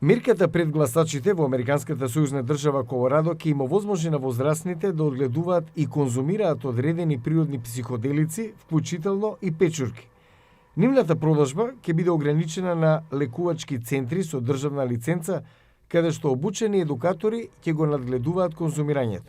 Мерката пред гласачите во Американската сојузна држава Колорадо ќе им овозможи на возрастните да одгледуваат и конзумираат одредени природни психоделици, вклучително и печурки. Нивната продажба ќе биде ограничена на лекувачки центри со државна лиценца, каде што обучени едукатори ќе го надгледуваат конзумирањето.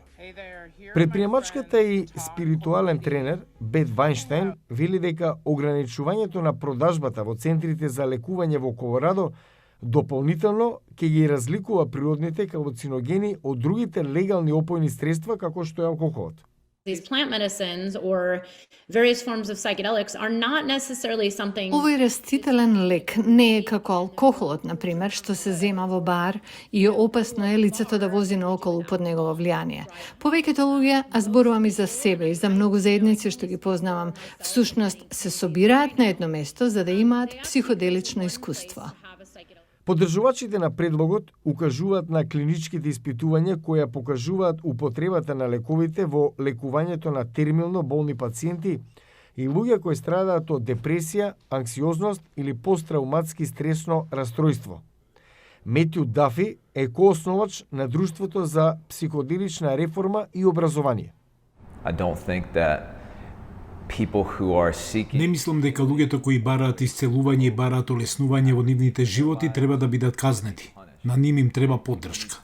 Предприемачката и спиритуален тренер Бет Вајнштајн вели дека ограничувањето на продажбата во центрите за лекување во Колорадо дополнително ќе ги разликува природните халуциногени од другите легални опојни средства како што е алкохолот. These plant medicines or various forms of psychedelics are not necessarily something. Овој растителен лек не е како алкохолот, на пример, што се зема во бар и опасно е лицето да вози наоколу под негово влијание. Повеќето луѓе, а зборувам и за себе и за многу заедници што ги познавам, всушност се собираат на едно место за да имаат психоделично искуство. Поддржувачите на предлогот укажуваат на клиничките испитувања кои покажуваат употребата на лековите во лекувањето на терминално болни пациенти и луѓе кои страдаат од депресија, анксиозност или посттрауматски стресно растројство. Метју Дафи е коосновач на Друштвото за психоделична реформа и образование. I don't think that people who are seeking. Не мислам дека луѓето кои бараат исцелување и бараат олеснување во нивните животи треба да бидат казнети. На нив им треба поддршка.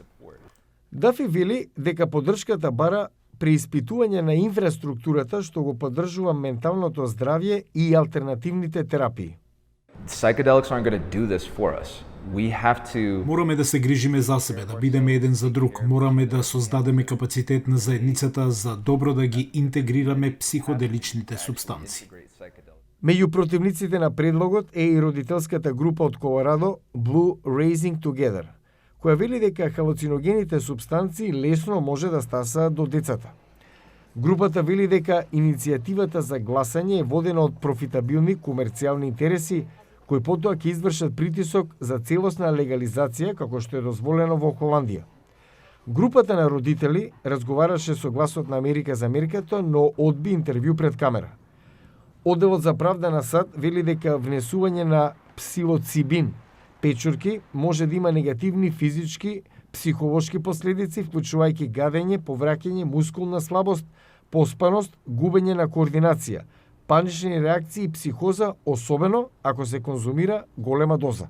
Дафи вели дека поддршката бара преиспитување на инфраструктурата што го поддржува менталното здравје и алтернативните терапии. Psychedelics aren't going to do this for us. We have to. Мораме да се грижиме за себе, да бидеме еден за друг. Мораме да создадеме капацитет на заедницата за добро да ги интегрираме психоделичните субстанции. Меѓу противниците на предлогот е и родителската група од Колорадо Blue Raising Together, која вели дека халуциногените субстанции лесно може да стасаат до децата. Групата вели дека иницијативата за гласање е водена од профитабилни комерцијални интереси кои потоа ќе извршат притисок за целосна легализација како што е дозволено во Холандија. Групата на родители разговараше со Гласот на Америка за мерката, но одби интервју пред камера. Одделот за правда на САД вели дека внесување на псилоцибин, печурки, може да има негативни физички, психолошки последици, вклучувајќи гадење, повраќање, мускулна слабост, поспаност, губење на координација, панични реакции и психоза, особено ако се конзумира голема доза.